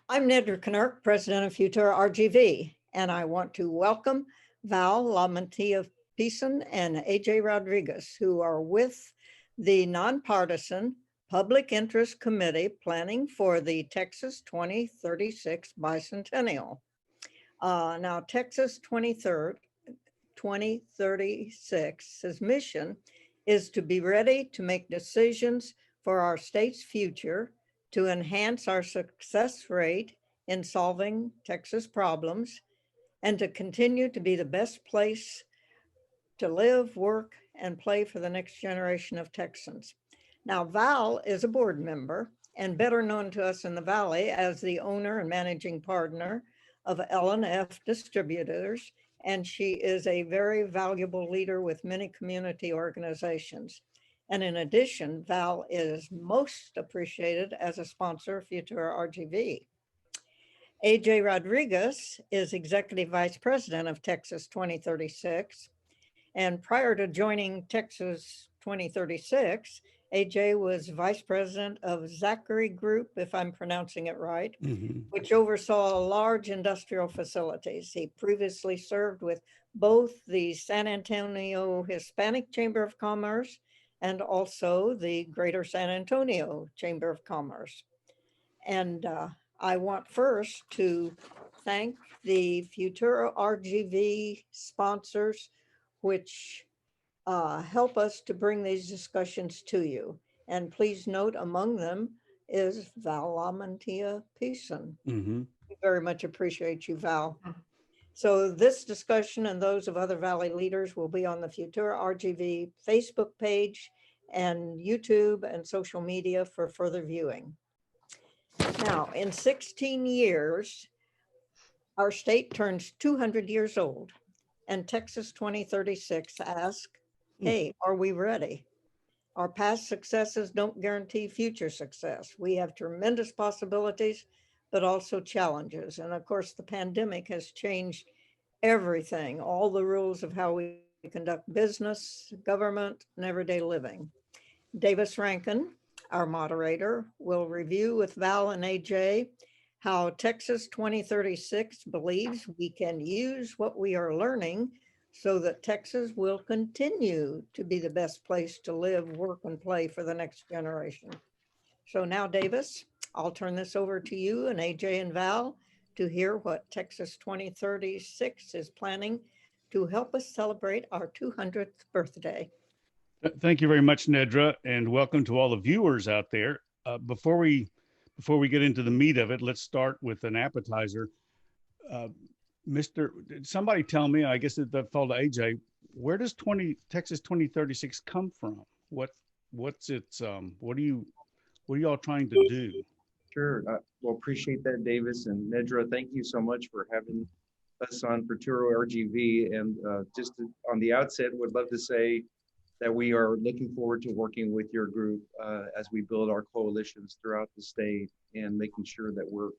I'm Nedra Knirk, President of Futura RGV, and I want to welcome Val LaMantia and AJ Rodriguez, who are with the nonpartisan Public Interest Committee planning for the Texas 2036 bicentennial. Now, Texas 2036's mission is to be ready to make decisions for our state's future, to enhance our success rate in solving Texas problems, and to continue to be the best place to live, work, and play for the next generation of Texans. Now, Val is a board member and better known to us in the Valley as the owner and managing partner of L&F Distributors, and she is a very valuable leader with many community organizations. And in addition, Val is most appreciated as a sponsor of Futura RGV. AJ Rodriguez is Executive Vice President of Texas 2036. And prior to joining Texas 2036, AJ was Vice President of Zachary Group, if I'm pronouncing it right, which oversaw large industrial facilities. He previously served with both the San Antonio Hispanic Chamber of Commerce and also the Greater San Antonio Chamber of Commerce. And I want first to thank the Futura RGV sponsors, which help us to bring these discussions to you. And please note among them is Val LaMantia. We very much appreciate you, Val. So this discussion and those of other Valley leaders will be on the Futura RGV Facebook page and YouTube and social media for further viewing. Now, in 16 years, our state turns 200 years old, and Texas 2036 asks, hey, are we ready? Our past successes don't guarantee future success. We have tremendous possibilities, but also challenges. And of course, the pandemic has changed everything, all the rules of how we conduct business, government, and everyday living. Davis Rankin, our moderator, will review with Val and AJ how Texas 2036 believes we can use what we are learning so that Texas will continue to be the best place to live, work, and play for the next generation. So now, Davis, I'll turn this over to you and AJ and Val to hear what Texas 2036 is planning to help us celebrate our 200th birthday. Thank you very much, Nedra, and welcome to all the viewers out there. Before we get into the meat of it, let's start with an appetizer. Somebody tell me, I guess that fell to AJ, where does Texas 2036 come from? What's its what are y'all trying to do? Sure. Well, appreciate that, Davis and Nedra. Thank you so much for having us on Futura RGV. And on the outset, would love to say that we are looking forward to working with your group as we build our coalitions throughout the state and making sure that we're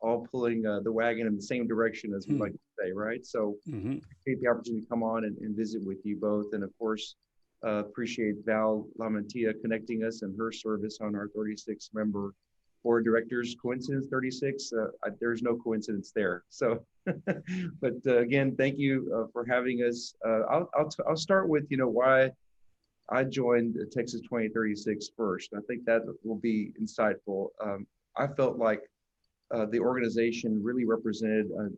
all pulling the wagon in the same direction, as we like to say, right? So appreciate the opportunity to come on and visit with you both. And of course, appreciate Val LaMantia connecting us and her service on our 36-member board of directors. Coincidence 36? There's no coincidence there. So, but again, thank you for having us. I'll start with, why I joined Texas 2036 first. I think that will be insightful. I felt like the organization really represented an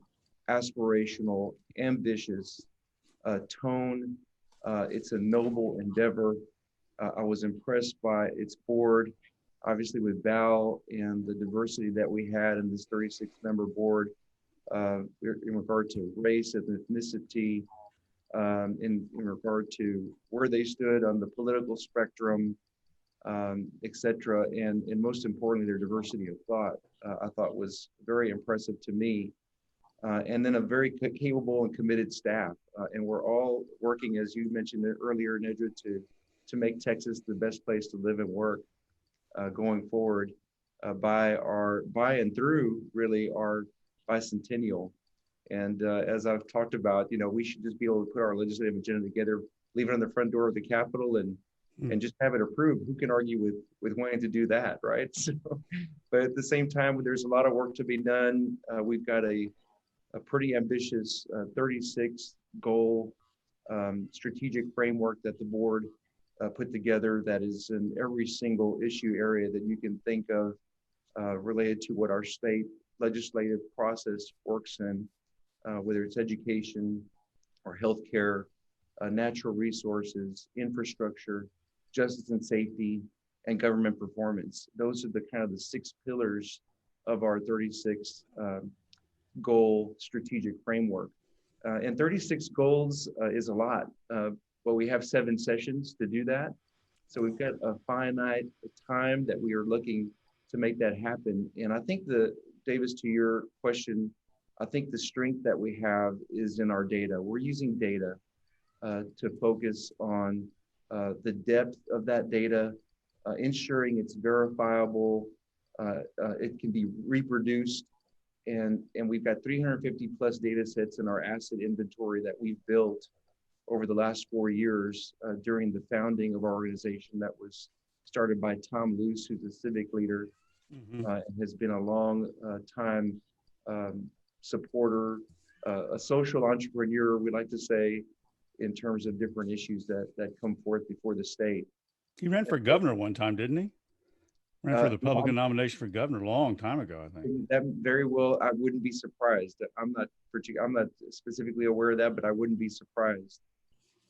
aspirational, ambitious tone. It's a noble endeavor. I was impressed by its board, obviously with Val and the diversity that we had in this 36-member board in regard to race and ethnicity, in regard to where they stood on the political spectrum, et cetera, and most importantly, their diversity of thought, I thought was very impressive to me. And then a very capable and committed staff. And we're all working, as you mentioned earlier, Nedra, to make Texas the best place to live and work going forward by and through really our bicentennial. And as I've talked about, we should just be able to put our legislative agenda together, leave it on the front door of the Capitol, and and just have it approved. Who can argue with wanting to do that, right? So, but at the same time, there's a lot of work to be done. We've got a pretty ambitious 36 goal strategic framework that the board put together that is in every single issue area that you can think of related to what our state legislative process works in, whether it's education or healthcare, natural resources, infrastructure, justice and safety, and government performance. Those are the kind of the 6 pillars of our 36 goal strategic framework. And 36 goals is a lot, but we have 7 sessions to do that. So we've got a finite time that we are looking to make that happen. And I think Davis, to your question, I think the strength that we have is in our data. We're using data to focus on the depth of that data, ensuring it's verifiable, it can be reproduced, and we've got 350 plus data sets in our asset inventory that we've built over the last 4 years during the founding of our organization that was started by Tom Luce, who's a civic leader, and has been a long time supporter, a social entrepreneur, we like to say, in terms of different issues that come forth before the state. He ran for governor one time, didn't he? Ran for the Republican nomination for governor a long time ago, I think. That very well, I wouldn't be surprised. I'm not specifically aware of that, but I wouldn't be surprised.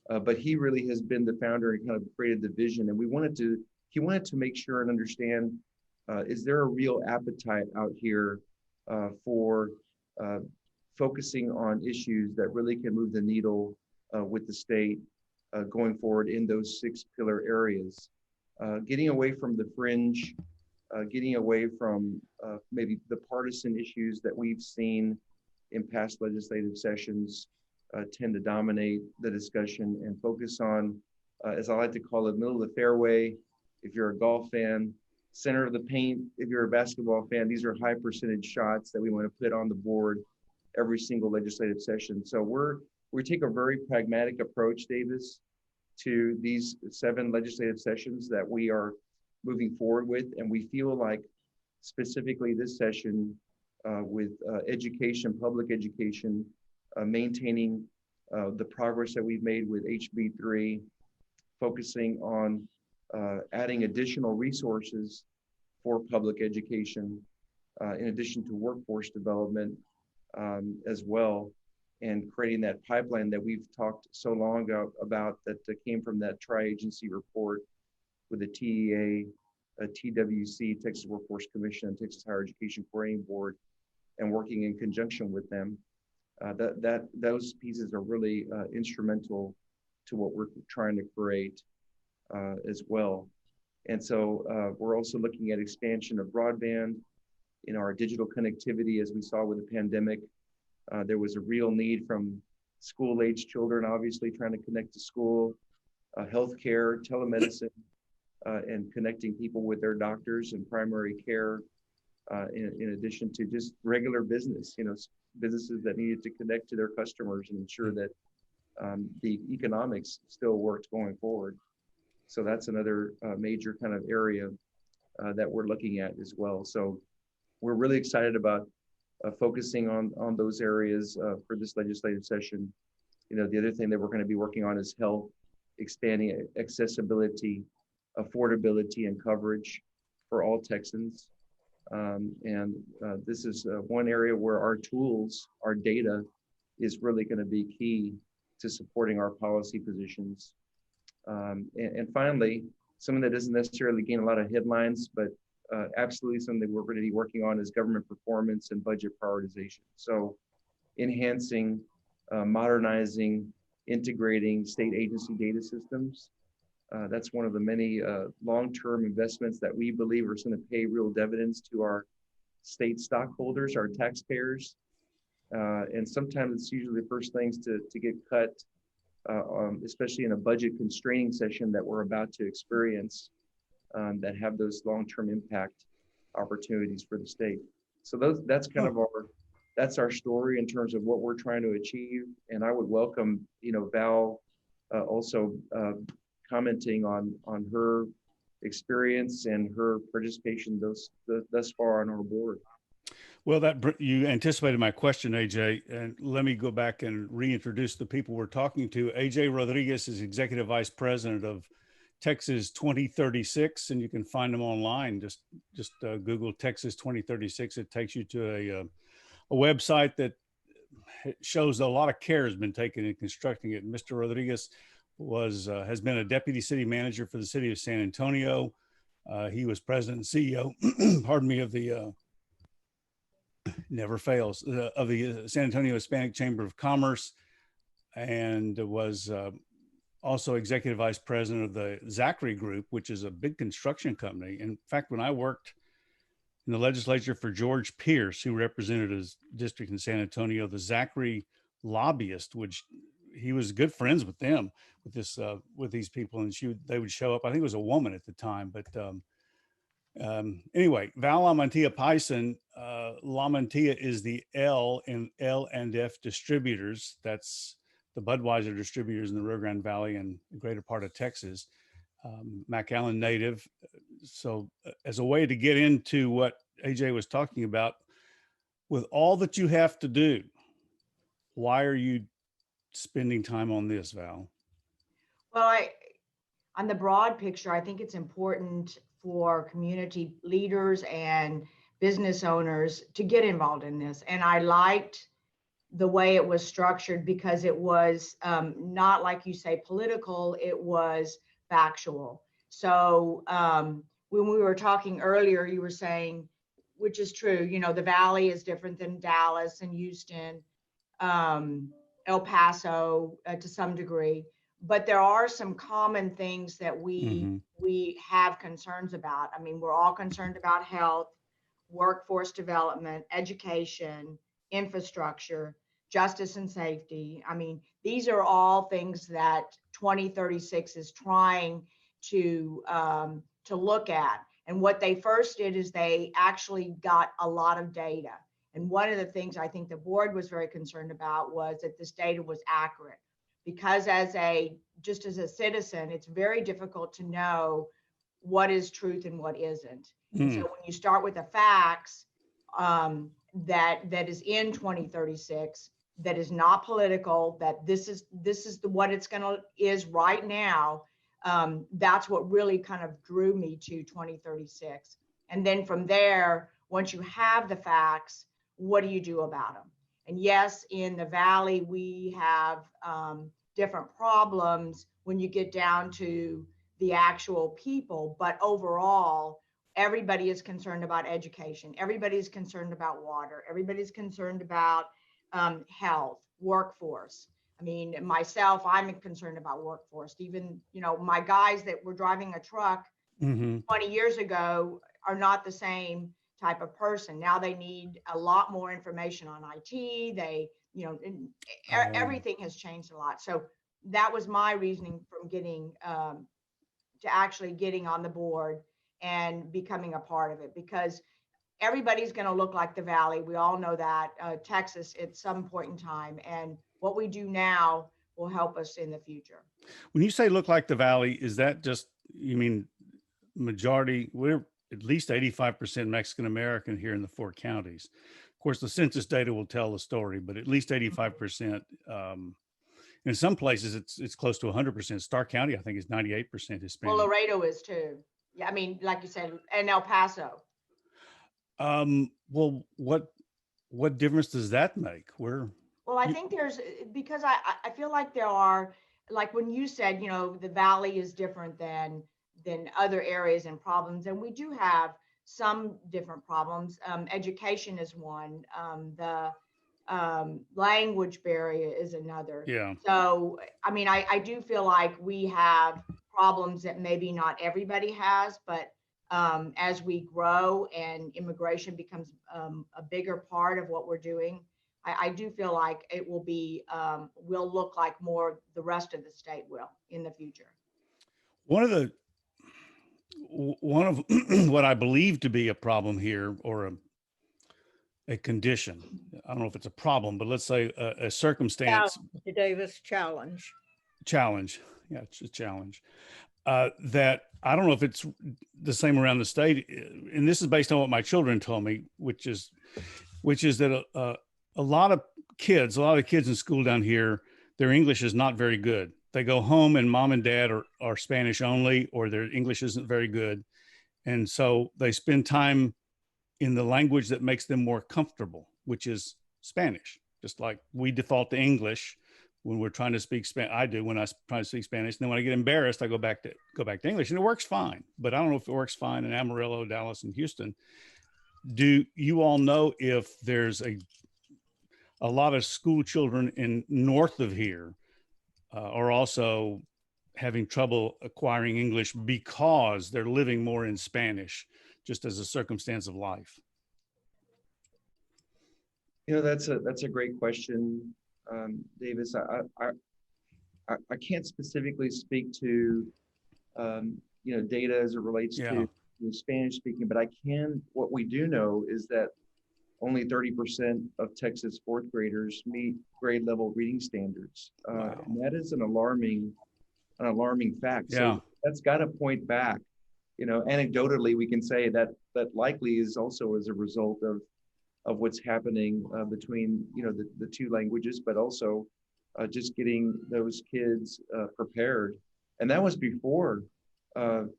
But he really has been the founder and kind of created the vision. And he wanted to make sure and understand, is there a real appetite out here for focusing on issues that really can move the needle with the state going forward in those 6 pillar areas, getting away from the fringe, getting away from maybe the partisan issues that we've seen in past legislative sessions tend to dominate the discussion, and focus on, as I like to call it, middle of the fairway. If you're a golf fan, center of the paint. If you're a basketball fan, these are high percentage shots that we want to put on the board every single legislative session. So we take a very pragmatic approach, Davis, to these 7 legislative sessions that we are moving forward with. And we feel like specifically this session with education, public education, maintaining the progress that we've made with HB3, focusing on adding additional resources for public education, in addition to workforce development as well, and creating that pipeline that we've talked so long about that came from that tri-agency report with the TEA, TWC, Texas Workforce Commission, and Texas Higher Education Coordinating Board, and working in conjunction with them. Those pieces are really instrumental to what we're trying to create as well. And so we're also looking at expansion of broadband in our digital connectivity. As we saw with the pandemic, there was a real need from school-age children, obviously trying to connect to school, healthcare, telemedicine, and connecting people with their doctors and primary care, in addition to just regular business, businesses that needed to connect to their customers and ensure that the economics still worked going forward. So that's another major kind of area that we're looking at as well. So we're really excited about focusing on those areas for this legislative session. The other thing that we're going to be working on is health, expanding accessibility, affordability, and coverage for all Texans. This is one area where our tools, our data, is really going to be key to supporting our policy positions. And finally, something that doesn't necessarily gain a lot of headlines, but absolutely something we're going to be working on is government performance and budget prioritization. So enhancing, modernizing, integrating state agency data systems. That's one of the many long-term investments that we believe are going to pay real dividends to our state stockholders, our taxpayers. And sometimes it's usually the first things to get cut, especially in a budget constraining session that we're about to experience, that have those long-term impact opportunities for the state. So that's kind of that's our story in terms of what we're trying to achieve. And I would welcome, Val also commenting on her experience and her participation thus far on our board. Well, you anticipated my question, AJ, and let me go back and reintroduce the people we're talking to. AJ Rodriguez is Executive Vice President of Texas 2036, and you can find them online. Just Google Texas 2036. It takes you to a website that shows a lot of care has been taken in constructing it. Mr. Rodriguez has been a deputy city manager for the city of San Antonio. He was president and CEO, pardon me, of the never fails of the San Antonio Hispanic Chamber of Commerce, and was also executive vice president of the Zachary Group, which is a big construction company. In fact, when I worked in the legislature for George Pierce, who represented his district in San Antonio, the Zachary lobbyist, which he was good friends with them, with these people, and they would show up. I think it was a woman at the time, but anyway, Val Peisen LaMantia is the L&F Distributors. That's the Budweiser distributors in the Rio Grande Valley and the greater part of Texas. McAllen native. So as a way to get into what AJ was talking about, with all that you have to do, why are you spending time on this, Val? Well, on the broad picture, I think it's important for community leaders and business owners to get involved in this. And I liked the way it was structured because it was not, like you say, political, it was factual. So when we were talking earlier, you were saying, which is true, the Valley is different than Dallas and Houston, El Paso to some degree. But there are some common things that we have concerns about. I mean, we're all concerned about health, workforce development, education, infrastructure, justice and safety. I mean, these are all things that 2036 is trying to look at. And what they first did is they actually got a lot of data. And one of the things I think the board was very concerned about was that this data was accurate. Because just as a citizen, it's very difficult to know what is truth and what isn't. So when you start with the facts that is in 2036, that is not political, that this is what it's is right now, that's what really kind of drew me to 2036. And then from there, once you have the facts, what do you do about them? And yes, in the Valley, we have different problems when you get down to the actual people, but overall, everybody is concerned about education. Everybody's concerned about water. Everybody's concerned about health, workforce. I mean, myself, I'm concerned about workforce. Even, my guys that were driving a truck 20 years ago are not the same type of person. Now they need a lot more information on IT. Everything has changed a lot. So that was my reasoning from getting on the board and becoming a part of it, because everybody's going to look like the Valley. We all know that, Texas at some point in time. And what we do now will help us in the future. When you say look like the Valley, is that just, you mean majority? We're at least 85% Mexican American here in the 4 counties. Of course, the census data will tell the story, but at least 85%. In some places, it's close to 100%. Stark County, I think, is 98% Hispanic. Well, Laredo is too. Yeah, I mean, like you said, and El Paso. Well, what difference does that make? Well, I think because I feel like there are, like when you said, the Valley is different than other areas and problems, and we do have some different problems. Education is one. The language barrier is another. Yeah. So, I mean, I do feel like we have problems that maybe not everybody has, but as we grow and immigration becomes a bigger part of what we're doing, I do feel like it will look like more the rest of the state will in the future. One of what I believe to be a problem here, or a condition, I don't know if it's a problem, but let's say a circumstance. Davis challenge. Challenge. Yeah, it's a challenge. That I don't know if it's the same around the state, and this is based on what my children told me, which is that a lot of kids in school down here, their English is not very good. They go home and mom and dad are Spanish only, or their English isn't very good, and so they spend time in the language that makes them more comfortable, which is Spanish. Just like we default to English when we're trying to speak Spanish. I do when I try to speak Spanish. And then when I get embarrassed, I go back to English, and it works fine. But I don't know if it works fine in Amarillo, Dallas, and Houston. Do you all know if there's a lot of school children in north of here are also having trouble acquiring English because they're living more in Spanish, just as a circumstance of life? You know, that's a great question, Davis. I can't specifically speak to you know, data as it relates to Spanish speaking, but I can. What we do know is that only 30% of Texas fourth graders meet grade level reading standards, and that is an alarming fact. Yeah. So that's got to point back. You know, anecdotally, we can say that likely is also as a result of what's happening between, you know, the two languages, but also just getting those kids prepared. And that was before, to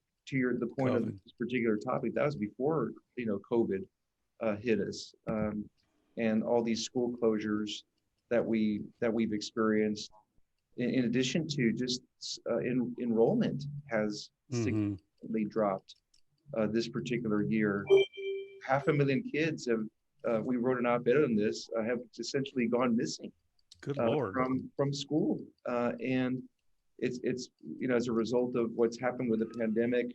the point of this particular topic, that was before, you know, COVID hit us, and all these school closures that we've experienced. In addition to just enrollment has significantly dropped this particular year. 500,000 kids have, we wrote an op-ed on this, have essentially gone missing. Good Lord. From school. And it's, you know, as a result of what's happened with the pandemic,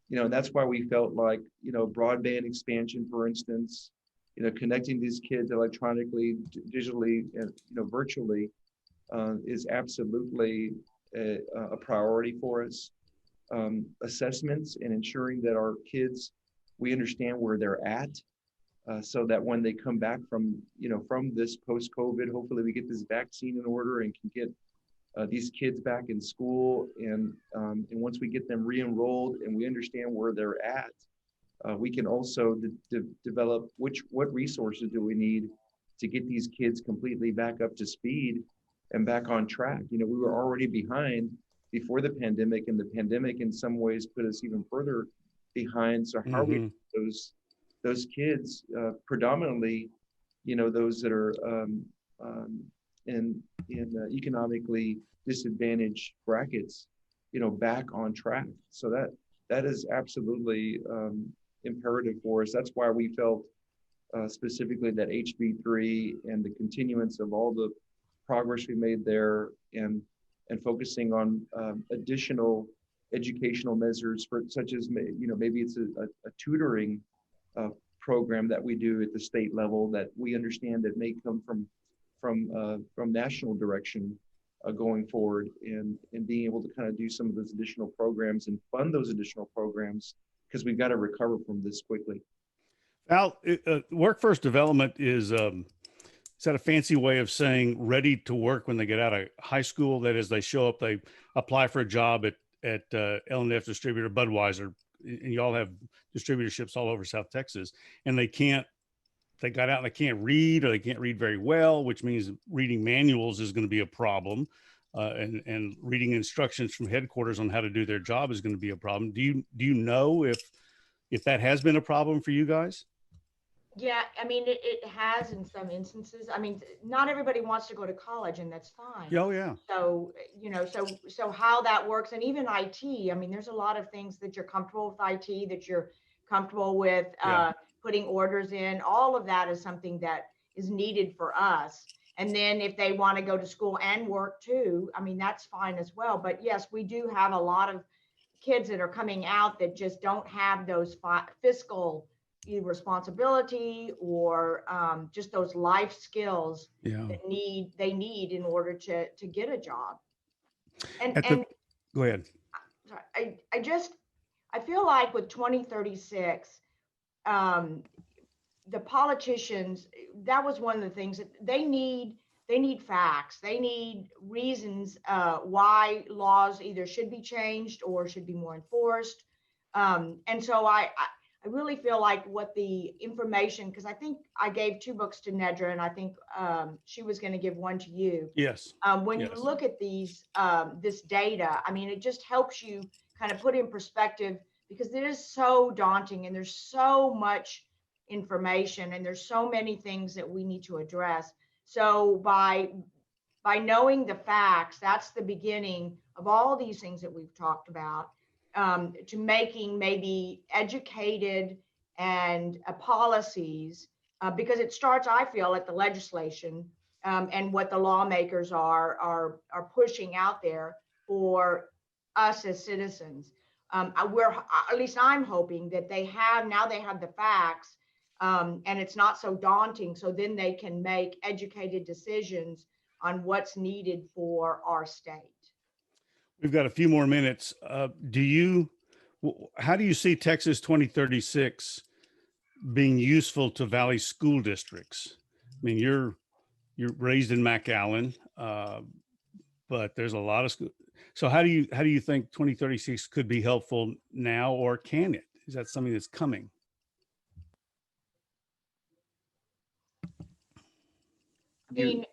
you know, that's why we felt like, you know, broadband expansion, for instance, you know, connecting these kids electronically, digitally, and, you know, virtually, is absolutely a priority for us. Assessments and ensuring that our kids, we understand where they're at, so that when they come back from, you know, from this post-COVID, hopefully we get this vaccine in order and can get these kids back in school. And once we get them re-enrolled and we understand where they're at, we can also develop what resources do we need to get these kids completely back up to speed and back on track. You know, we were already behind before the pandemic, and the pandemic in some ways put us even further behind. So how are we those kids, predominantly, you know, those that are in economically disadvantaged brackets, you know, back on track? So that is absolutely imperative for us. That's why we felt specifically that HB3 and the continuance of all the progress we made there, and focusing on additional educational measures, for such as, you know, maybe it's a tutoring program that we do at the state level that we understand that may come from national direction going forward, and being able to kind of do some of those additional programs and fund those additional programs, because we've got to recover from this quickly. Val, workforce development is that a fancy way of saying ready to work when they get out of high school? That is, they show up, they apply for a job at L&F Distributor, Budweiser, and y'all have distributorships all over South Texas, and they got out and they can't read, or they can't read very well, which means reading manuals is going to be a problem. And reading instructions from headquarters on how to do their job is going to be a problem. Do you know if that has been a problem for you guys? Yeah, I mean, it has in some instances. I mean, not everybody wants to go to college, and that's fine. Oh, yeah. So, you know, so how that works, and even IT, I mean, there's a lot of things that you're comfortable with IT, that you're comfortable with putting orders in. All of that is something that is needed for us. And then if they want to go to school and work too, I mean, that's fine as well. But yes, we do have a lot of kids that are coming out that just don't have those fiscal either responsibility or just those life skills that they need in order to get a job. And go ahead. Sorry, I feel like with 2036, the politicians, that was one of the things that they need they need facts. They need reasons why laws either should be changed or should be more enforced. And so I really feel like what the information, because I think I gave 2 books to Nedra, and I think she was going to give one to you. Yes. When Yes. you look at these, this data, I mean, it just helps you kind of put in perspective, because it is so daunting and there's so much information and there's so many things that we need to address. So by knowing the facts, that's the beginning of all these things that we've talked about, to making maybe educated and policies, because it starts, I feel, at the legislation, and what the lawmakers are pushing out there for us as citizens. We're, at least I'm hoping that they have the facts, and it's not so daunting. So then they can make educated decisions on what's needed for our state. We've got a few more minutes. How do you see Texas 2036 being useful to Valley school districts? I mean, you're raised in McAllen, but there's a lot of schools. So how do you think 2036 could be helpful now, or can it? Is that something that's coming? I mean,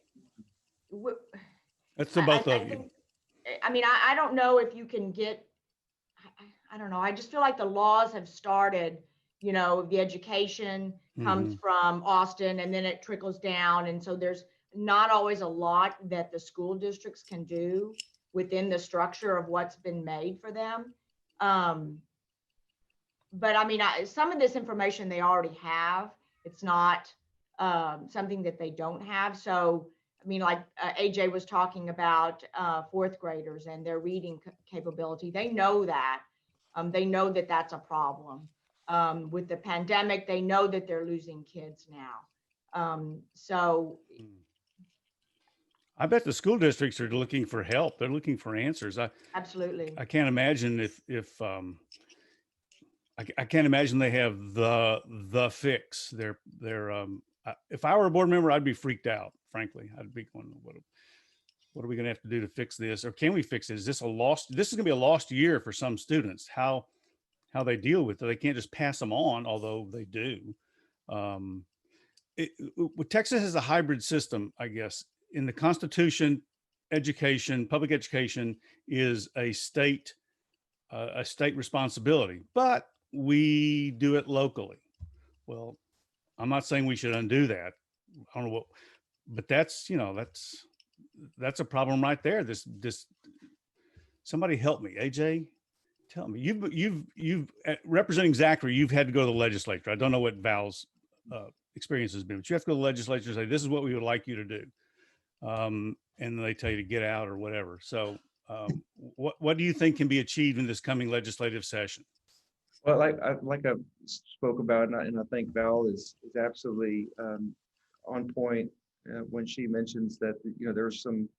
That's to both of you. think, I mean, I don't know if you can get, I don't know. I just feel like the laws have started, you know, the education comes from Austin and then it trickles down. And so there's not always a lot that the school districts can do within the structure of what's been made for them. But I mean, some of this information they already have. It's not something that they don't have. So, I mean, like AJ was talking about 4th graders and their reading capability. They know that. They know that that's a problem. With the pandemic, they know that they're losing kids now. So I bet the school districts are looking for help. They're looking for answers. absolutely. I can't imagine if I can't imagine they have the fix. If I were a board member, I'd be freaked out. Frankly, I'd be going, what are we going to have to do to fix this, or can we fix it? Is this this is going to be a lost year for some students? How they deal with it? They can't just pass them on, although they do. Texas has a hybrid system, I guess. In the Constitution, public education is a state responsibility, but we do it locally. Well, I'm not saying we should undo that. I don't know what, but that's a problem right there. This somebody help me, AJ. Tell me, you've representing Zachary, you've had to go to the legislature. I don't know what Val's experience has been, but you have to go to the legislature and say, this is what we would like you to do. And they tell you to get out or whatever. So what do you think can be achieved in this coming legislative session? Well, like I spoke about, and I think Val is absolutely on point when she mentions that, you know, there's some,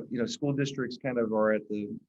you know, school districts kind of are at the